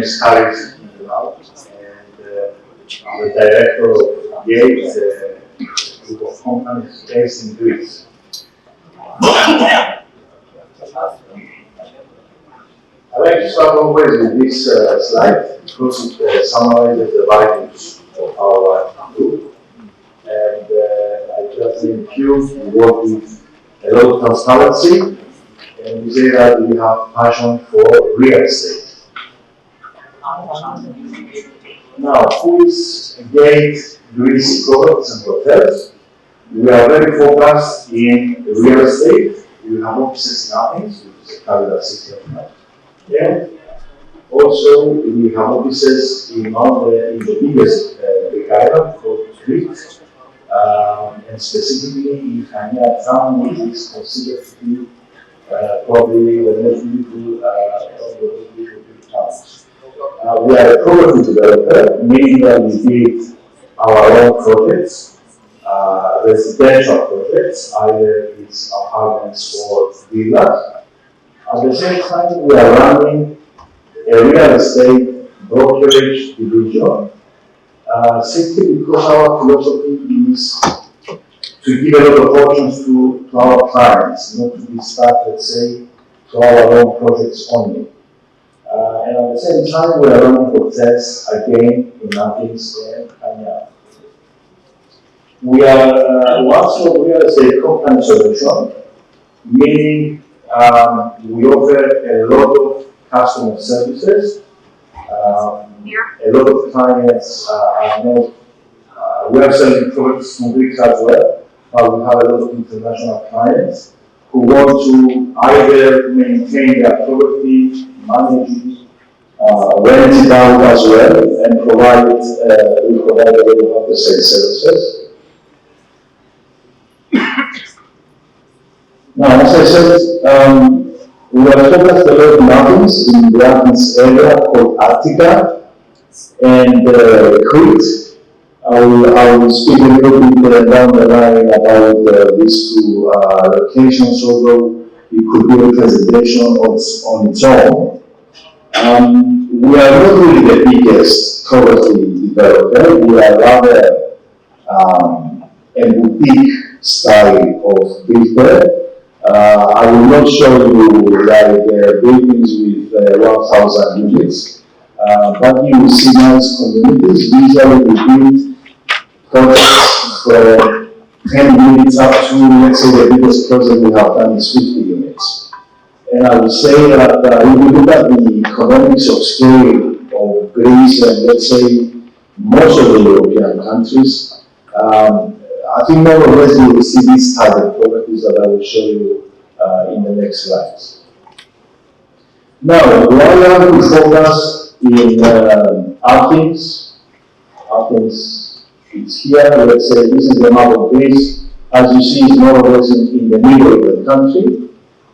name is Menelaou, and I'm the director of IREX, a group of companies based in Greece. I'd like to start always with this slide because it summarizes the values of our group. And I just thank you. We work with a lot of transparency, and we say that we have passion for real estate. Now, who is against Greece products and hotels? We are very focused in real estate. We have offices in Athens, which is a capital city of Greece. And also, we have offices in the biggest Greek island called Crete, and specifically in Chania town, which is considered to be probably the most beautiful of the Greek towns. We are a property developer, meaning that we build our own projects, residential projects, either it's apartments or villas. At the same time, we are running a real estate brokerage division, simply because our philosophy is to give a lot of options to our clients, not to be stuck, let's say, to our own projects only. And at the same time, we are running hotels again in Athens and Chania. We are also real estate company solution, meaning we offer a lot of customer services. A lot of clients are not, we are selling products from Greece as well, but we have a lot of international clients who want to either maintain their property, manage it, rent it out as well, and we provide a lot of after-sales services. Now, as I said, we are focused a lot in Athens, in the Athens area called Attica and Crete. I will speak a little bit down the line about these two locations, although it could be a presentation on its own. We are not really the biggest property developer. We are rather a boutique style of builder. I will not show you like buildings with 1,000 units, but you will see nice communities. Usually we build projects from 10 units up to, let's say, the biggest project we have done is 50 units. And I would say that if we look at the economics of scale of Greece and, let's say, most of the European countries, I think more or less you will see these type of properties that I will show you in the next slides. Now, why are we focused in Athens? Athens is here. Let's say this is the map of Greece. As you see, it's more or less in the middle of the country.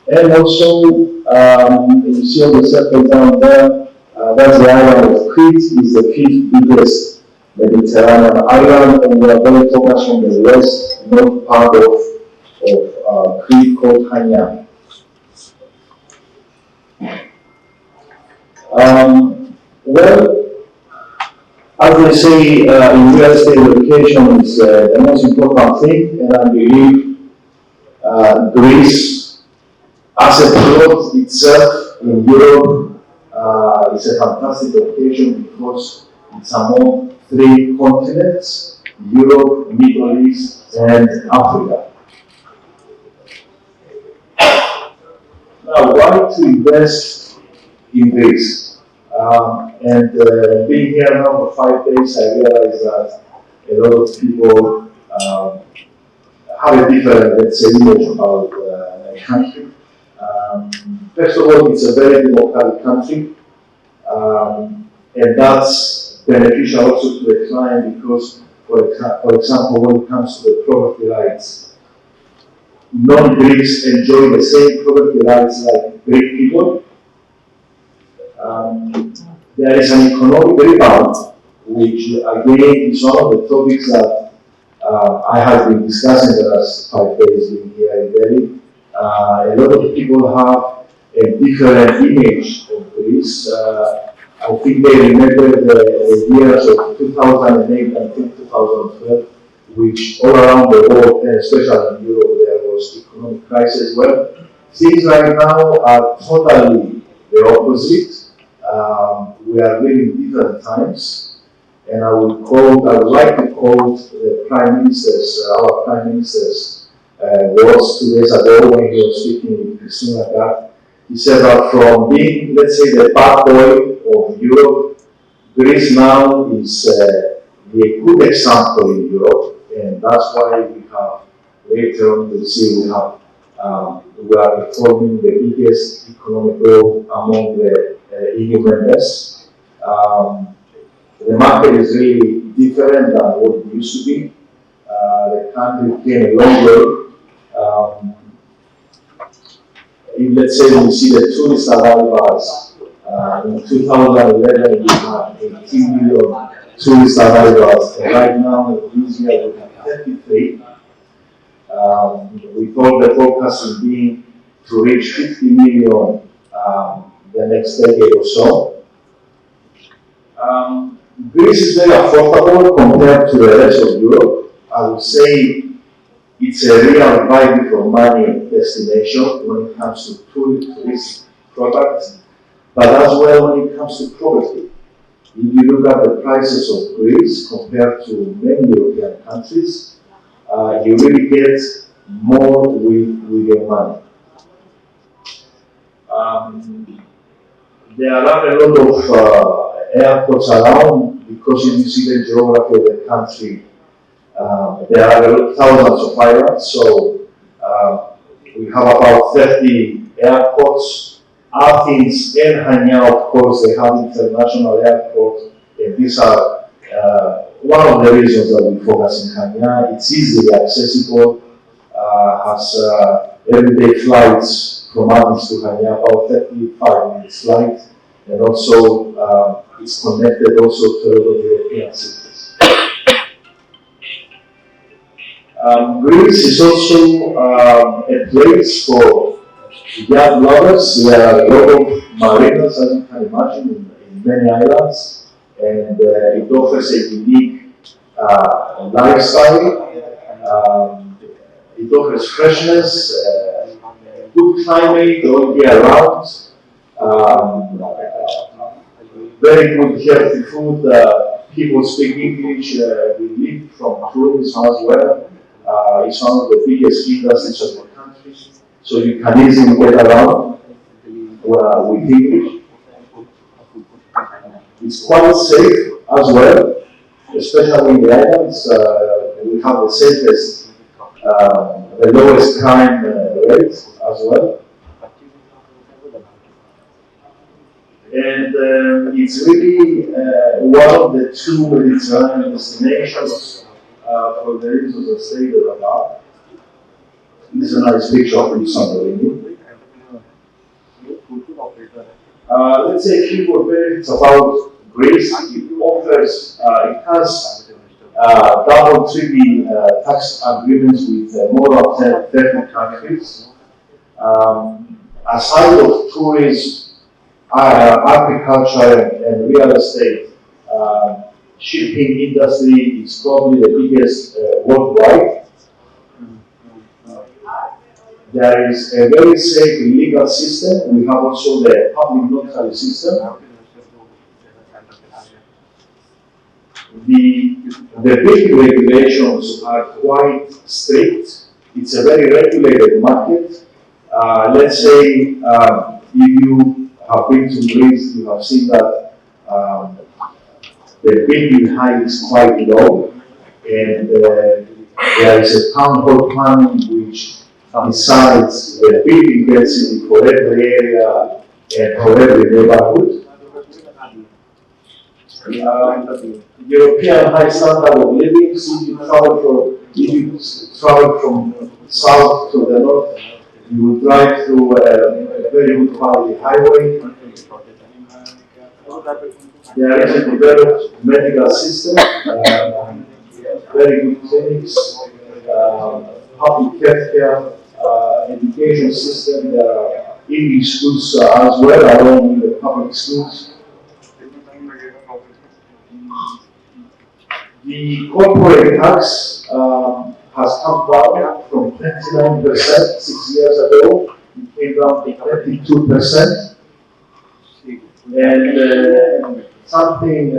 And also, you see on the circle down there, that's the island of Crete, is the 5th biggest Mediterranean island, and we are very focused on the west, north part of Crete called Chania. Well, as they say, in real estate location is the most important thing, and I believe Greece, as a plot itself in Europe, is a fantastic location because it's among 3 continents: Europe, Middle East, and Africa. Now, why to invest in Greece? Being here now for 5 days, I realized that a lot of people have a different, let's say, image about the country. First of all, it's a very democratic country, and that's beneficial also to the client because, for example, when it comes to the property rights, non-Greeks enjoy the same property rights like Greek people. There is an economic rebound, which again is one of the topics that I have been discussing the last 5 days being here in Delhi. A lot of people have a different image of Greece. I think they remember the years of 2008 until 2012, which all around the world, and especially in Europe, there was economic crisis. Well, things right now are totally the opposite. We are living different times, and I would like to quote the Prime Minister's, our Prime Minister's words 2 days ago when he was speaking with Christine Lagarde. He said that from being, let's say, the bad boy of Europe, Greece now is a good example in Europe, and that's why we have later on to see we are performing the biggest economic growth among the EU members. The market is really different than what it used to be. The country came a long way. Let's say we see the tourist arrivals. In 2011, we had 18 million tourist arrivals. And right now, this year, we have 33. We thought the forecast will be to reach 50 million the next decade or so. Greece is very affordable compared to the rest of Europe. I would say it's a real value for money destination when it comes to tourist products, but as well when it comes to property. If you look at the prices of Greece compared to many European countries, you really get more with your money. There are not a lot of airports around because if you see the geography of the country, there are thousands of islands, so we have about 30 airports. Athens and Hania, of course, they have international airports, and these are one of the reasons that we focus in Hania. It's easily accessible, has everyday flights from Athens to Hania, about 35 minutes flight, and also it's connected also to other European cities. Greece is also a place for young lovers. There are a lot of marinas, as you can imagine, in many islands, and it offers a unique lifestyle. It offers freshness, good climate all year round, very good healthy food. People speak English. We live from tourism as well. It's one of the biggest industries of the country, so you can easily get around with English. It's quite safe as well, especially in the islands. We have the safest, the lowest crime rate as well. And it's really one of the two Mediterranean destinations for the reasons I stated above. This is a nice picture of Santorini. Let's say a few more benefits about Greece. It has double, triple tax agreements with more than 30 countries. Aside of tourism, agriculture and real estate, shipping industry is probably the biggest worldwide. There is a very safe legal system. We have also the public notary system. The building regulations are quite strict. It's a very regulated market. Let's say if you have been to Greece, you have seen that the building height is quite low, and there is a town hall plan which decides the building density for every area and for every neighborhood. European high standard of living. So if you travel from south to the north, you will drive through a very good quality highway. There is a developed medical system, very good clinics, public healthcare, education system. There are English schools as well, along with the public schools. The corporate tax has come down from 29% 6 years ago. It came down to 22%. And something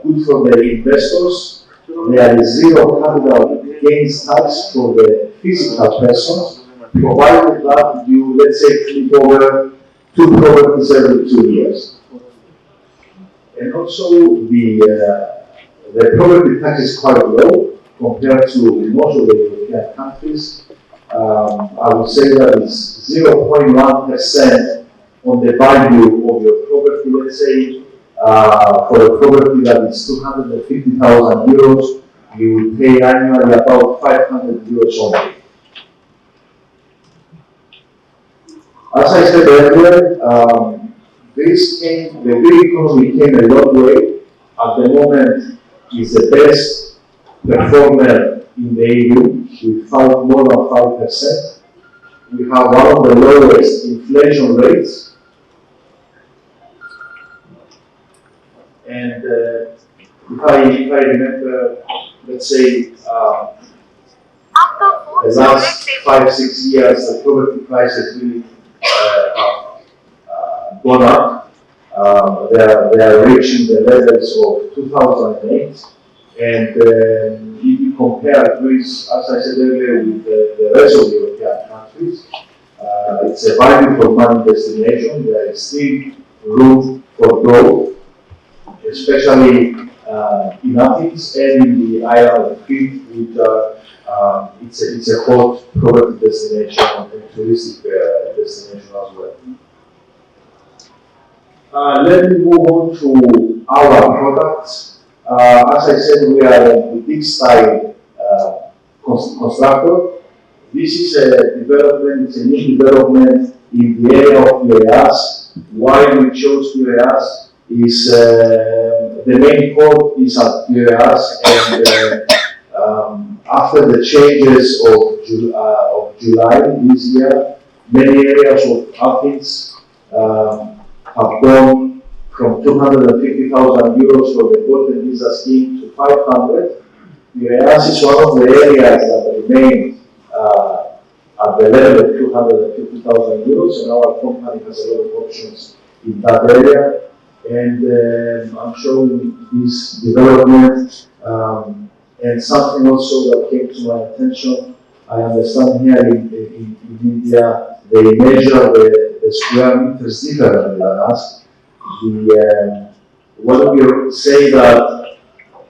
good for the investors, there is zero capital gains tax for the physical persons, provided that you, let's say, flip over 2 properties every 2 years. And also the property tax is quite low compared to most of the European countries. I would say that it's 0.1% on the value of your property. Let's say for a property that is 250,000 euros, you will pay annually about 500 euros only. As I said earlier, the Greek economy came a long way. At the moment, is the best performer in the EU with more than 5%. We have one of the lowest inflation rates. And if I remember, let's say, the last 5-6 years, the property prices really have gone up. They are reaching the levels of 2008. And if you compare Greece, as I said earlier, with the rest of the European countries, it's a value for money destination. There is still room for growth, especially in Athens and in the island of Crete, which it's a hot property destination and touristic destination as well. Let me move on to our products. As I said, we are a boutique style constructor. This is a development, it's a new development in the area of IREX. Why we chose IREX is the main core is at IREX, and after the changes of July this year, many areas of Athens have gone from 250,000 euros for the golden visa scheme to 500. IREX is one of the areas that remain at the level of 250,000 euros, and our company has a lot of options in that area. And I'm showing this development and something also that came to my attention. I understand here in India they measure the square meters differently than us. When we say that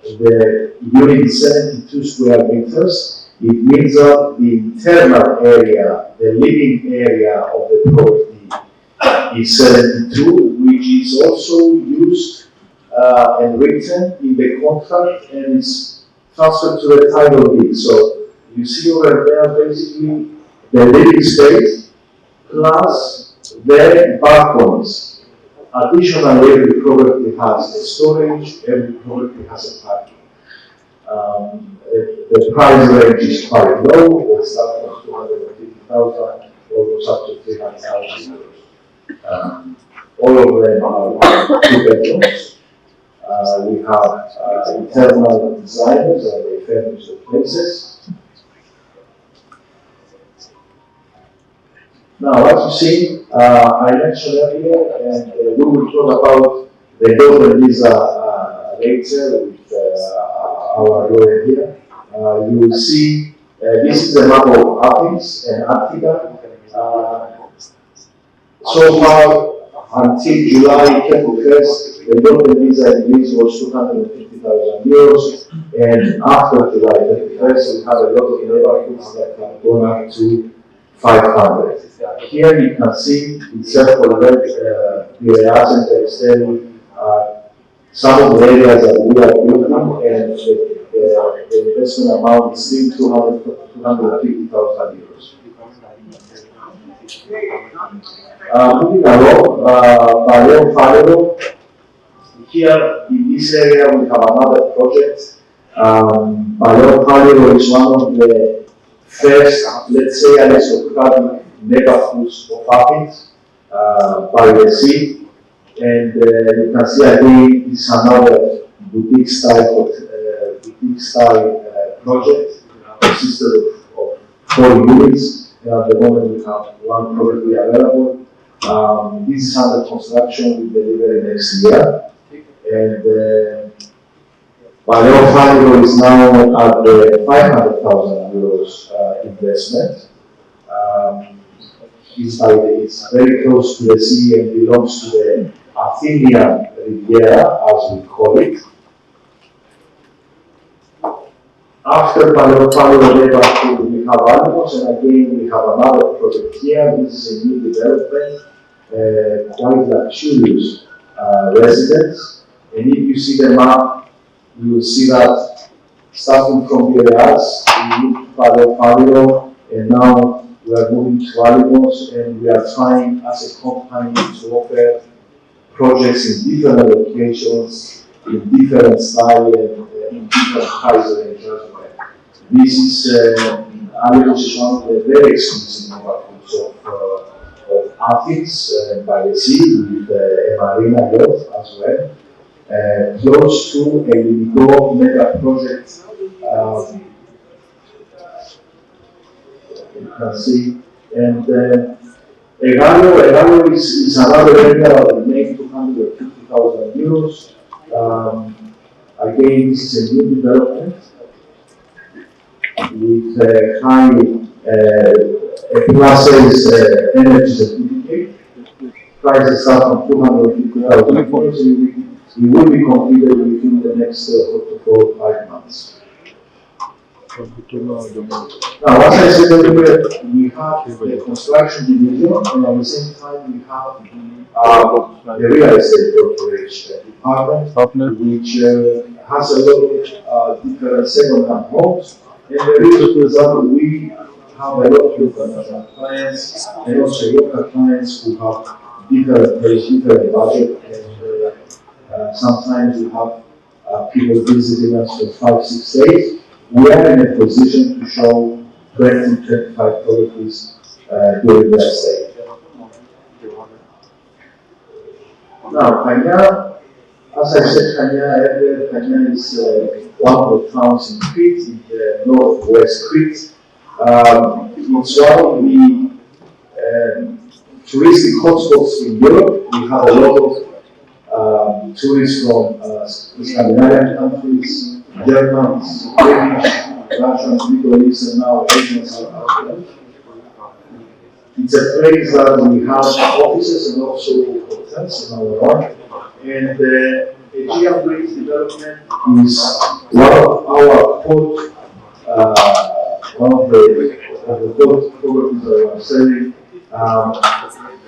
the unit is 72 square meters, it means that the internal area, the living area of the property is 72, which is also used and written in the contract and is transferred to the title deed. So you see over there basically the living space plus the balconies. Additionally, every property has a storage, every property has a parking. The price range is quite low, it's starting from 250,000 almost up to 300,000 euros. All of them are 2 bedrooms. We have internal designers and they furnish the places. Now, as you see, I mentioned earlier, and we will talk about the golden visa later with our lawyer here. You will see this is the map of Athens and Attica. So far, until July 21st, the golden visa in Greece was 250,000 euros, and after July 21st, we have a lot of neighborhoods that have gone up to 500. Here you can see in circle red the areas and the extending some of the areas that we are building, and the investment amount is still 250,000 euros. Moving along, Barrio Faro. Here in this area we have another project. Barrio Faro is one of the first, let's say, aristocratic neighborhoods of Athens by the sea. And you can see again, it's another boutique style of style project consisted of 4 units. And at the moment, we have 1 property available. This is under construction with delivery next year. And Menelaou is now at the 500,000 euros investment. It's very close to the sea and belongs to the Athenian Riviera, as we call it. After Menelaou, we have Almos, and again we have another project here. This is a new development, quite luxurious residence. And if you see the map, you will see that starting from the areas, we moved to Menelaou, and now we are moving to Almos, and we are trying as a company to offer projects in different locations, in different style, and in different price range as well. This is Almos is one of the very exclusive neighborhoods of Athens by the sea, with a marina yacht as well. Close to a Lido mega project, you can see. And Egalo is another area that will make 250,000 euros. Again, this is a new development with a high energy certificate. Prices start from 250,000 euros. It will be completed within the next 4 to 5 months. Now, as I said earlier, we have the construction division, and at the same time, we have the real estate brokerage department, which has a lot of different second-hand homes. And the reason is that we have a lot of international clients and also local clients who have different taste, different budget, and sometimes we have people visiting us for 5-6 days. We are in a position to show 20-25 properties during their stay. Now, Kanya, as I said, Kanya is one of the towns in Crete, in the northwest Crete. It's one of the touristic hotspots in Europe. We have a lot of tourists from Scandinavian countries, Germans, British, Russians, Middle East, and now Asians are out there. It's a place that we have offices and also hotels in our own. And the Aegean Bridge development is one of our port, one of the port properties that we are selling.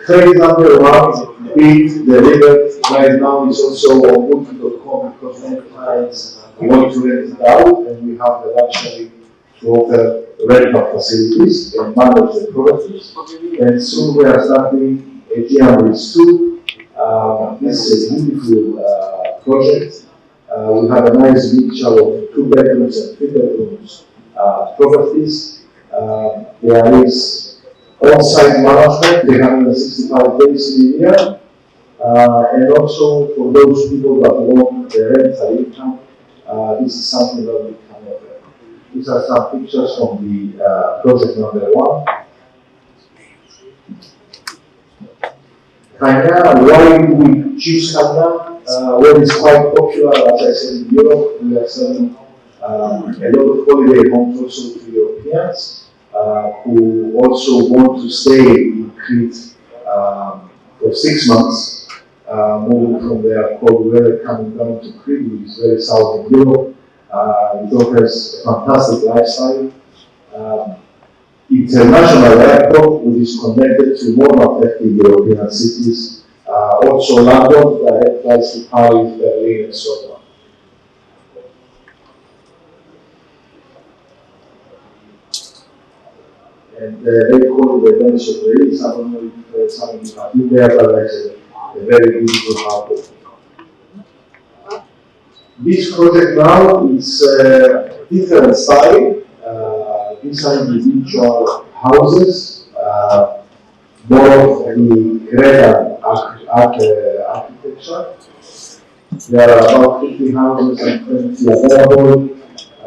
Trade number 1 being delivered right now is also on booking.com, because many clients want to rent it out, and we have the luxury to offer rental facilities and manage the properties. And soon we are starting Aegean Bridge 2. This is a beautiful project. We have a nice mixture of 2 bedrooms and 3 bedrooms properties. There is on-site management, 365 days in a year. And also for those people that want the rental income, this is something that we can offer. These are some pictures from the project number 1. Kanya, why do we choose Kanya? Well, it's quite popular, as I said, in Europe. We are selling a lot of holiday homes also to Europeans who also want to stay in Crete for 6 months, moving from their cold weather coming down to Crete, which is very south of Europe. It offers a fantastic lifestyle. International airport, which is connected to more than 50 European cities. Also London, direct flights to Paris, Berlin, and so on. And they call it the Venice of the East. I don't know if some of you have been there, but it's a very beautiful harbor. This project now is different style. These are individual houses, more of the Cretan architecture. There are about 50 houses and 20 available.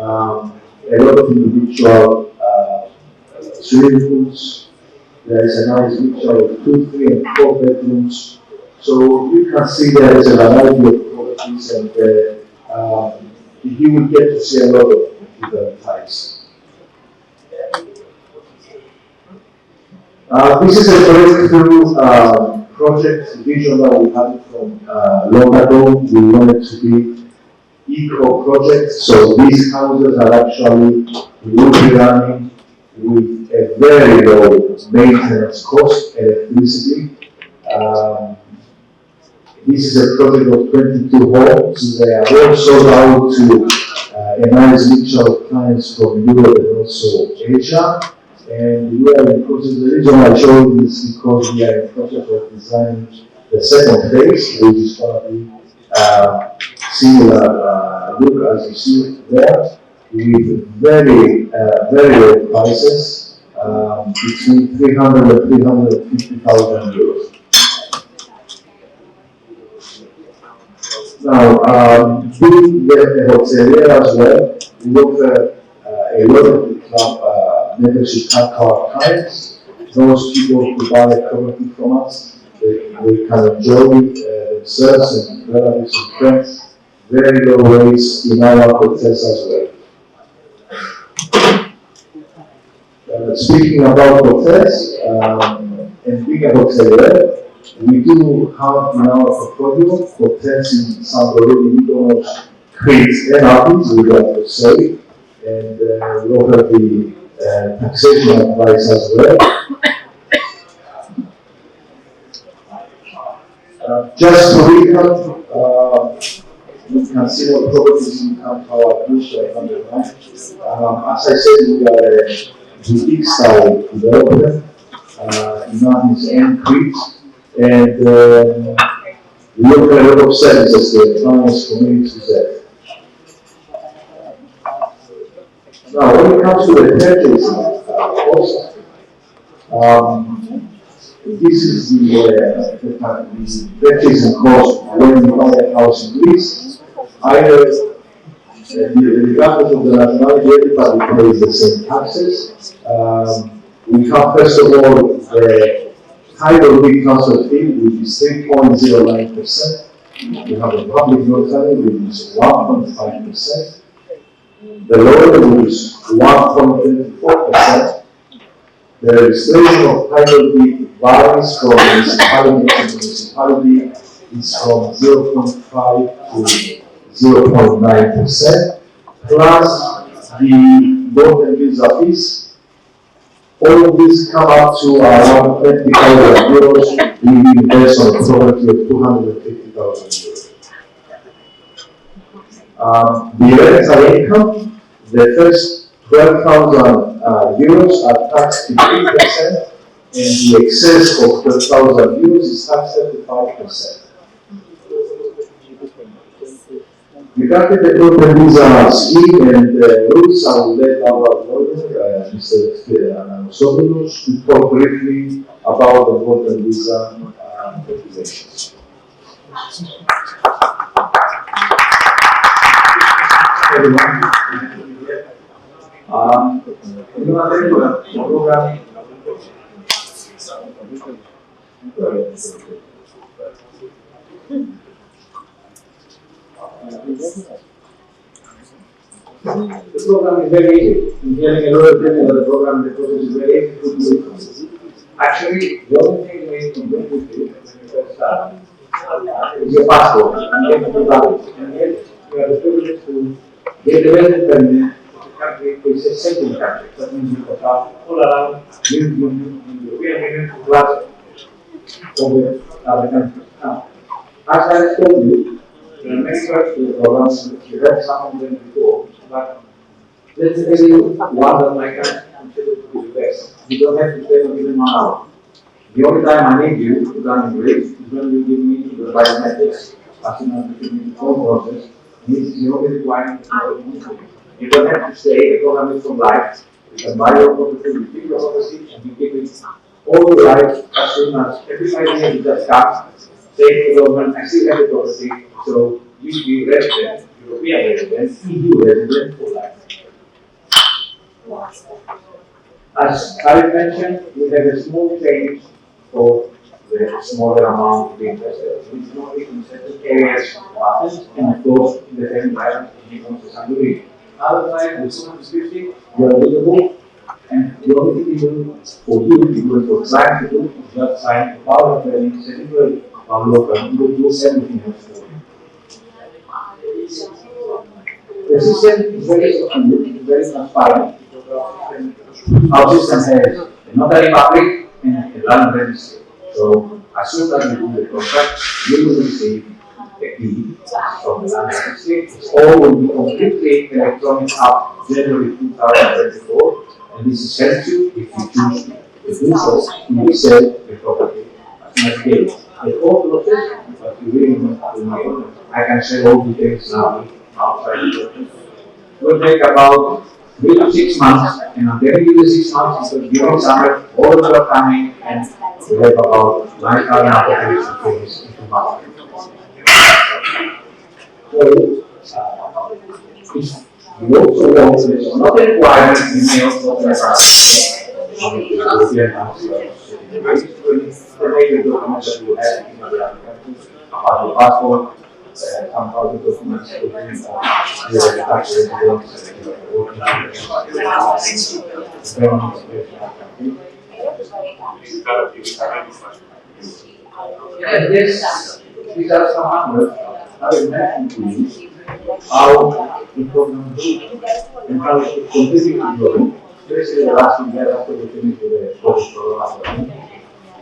a lot of individual swimming pools. There is a nice mixture of 2, 3, and 4 bedrooms. So you can see there is a variety of properties, and you will get to see a lot of different types. This is a breakthrough project vision that we had from long ago. We wanted to be eco projects, so these houses are actually will be running with a very low maintenance cost, electricity. This is a project of 22 homes. They are all sold out to a nice mixture of clients from Europe and also Asia. And we are in process. The reason I show you this is because we are in process of designing the second phase, which is going to be similar look as you see there, with very low prices, between 300 and 350,000 euros. Now, being the hotelier as well, we offer a lot of the club membership card to our clients. Those people who buy a property from us, they can enjoy themselves and relatives and friends. Very low rates in our hotels as well. Speaking about hotels, and being a hotelier, we do have in our portfolio hotels in Santorini, Mykonos, Crete, and Athens, we have to say, and we offer the taxation advice as well. Just to recap, we can see what properties in our books underline. As I said, we are a boutique style developer in Athens and Crete. And we offer a lot of services to the clients, communities there. Now, when it comes to the purchasing cost, this is the purchasing cost when you buy a house in Greece. Either, regardless of the nationality, everybody pays the same taxes. We have, first of all, the title deed transfer fee, which is 3.09%. We have a public notary, which is 1.5%. The lawyer, which is 1.24%. The registration of title deed varies from municipality to municipality. It's from 0.5 to 0.9%, plus the bond and visa fees. All of these come up to around 20,000 euros. We invest on a property of 250,000 euros. The rental income, the first 12,000 euros are taxed 15%, and the excess of 12,000 euros is taxed 35%. Regarding the golden visa scheme and rules, I will let our lawyer, Mr. Anasopoulos, to talk briefly about the golden visa regulations. The program is very easy. I'm hearing a lot of people about the program, the process is very easy to do. Actually, the only thing we need to do with you when you first start is your passport and get the valid. And yet, you have the privilege to get the resident permit of the country, which is a second country. That means you can travel all around the European Union plus over other countries. Now, as I told you, there are many parts of the programs, you heard some of them before, but let's tell you one that I can consider to be the best. You don't have to spend even 1 hour. The only time I need you to run in Greece is when you give me the biometrics. As soon as you give me the whole process, this is the only requirement. You don't have to stay, the program is from life. You can buy your property, you keep your property, and you keep it all the life as soon as every 5 years you just come, say to the government, I still have the property, so you be resident, European resident, EU resident for life. As I mentioned, we have a small change for the smaller amount to be invested. We do not in certain areas of Athens, and of course, in the same environment, in the Santorini. Other than with 250, you are available, and the only thing you do for you, because for trying to do, is just sign a power of planning, setting our local, you will do everything else for you. The system is very transparent. Our system has a notary public and a land registry. So as soon as you do the contract, you will receive a key from the land registry. It all will be completely electronic up January 2024, and this helps you if you choose to do so. You will sell the property as soon as you get it. The whole process, but you really want to know, I can share all details now outside the process. Will take about 3 to 6 months, and I'm telling you the 6 months because during summer, all of you are coming, and we have about 9,000 applications for this into market. So, if you also want to, it's not a requirement, you may also have European council. The major documents that you have in the application are the passport, some other documents, your tax residence, and these are some numbers I will mention to you how the program grew and how it continues to grow, especially the last year after we finished with the COVID program.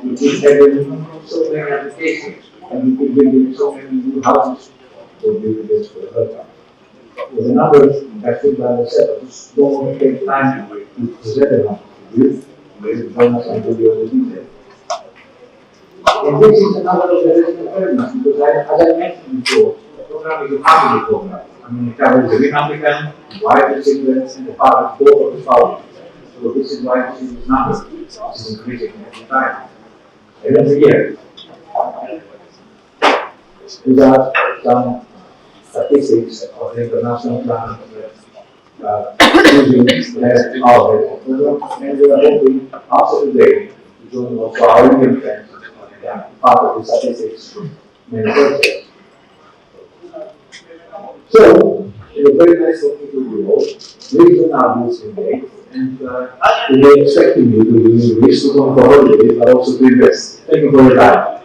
We keep having so many applications and we keep building so many new houses to build this for the with the numbers, I think that I said, just don't want to take time to present them to you. Maybe bonus and give you all the details. And this is another of the resident elements because as I mentioned before, the program is a family program. I mean, it covers the green applicant, wife, the children, and the father, both of the spouses. So this is why this is this number. This is increasing every time. Every year. These are some statistics of the international plan using our and we are hoping after today to join also our Indian friends part of the statistics manifestos. So, it was very nice talking to you all. Please don't have this in day, and we are expecting you to use this to come for holidays, but also to invest. Thank you for your time.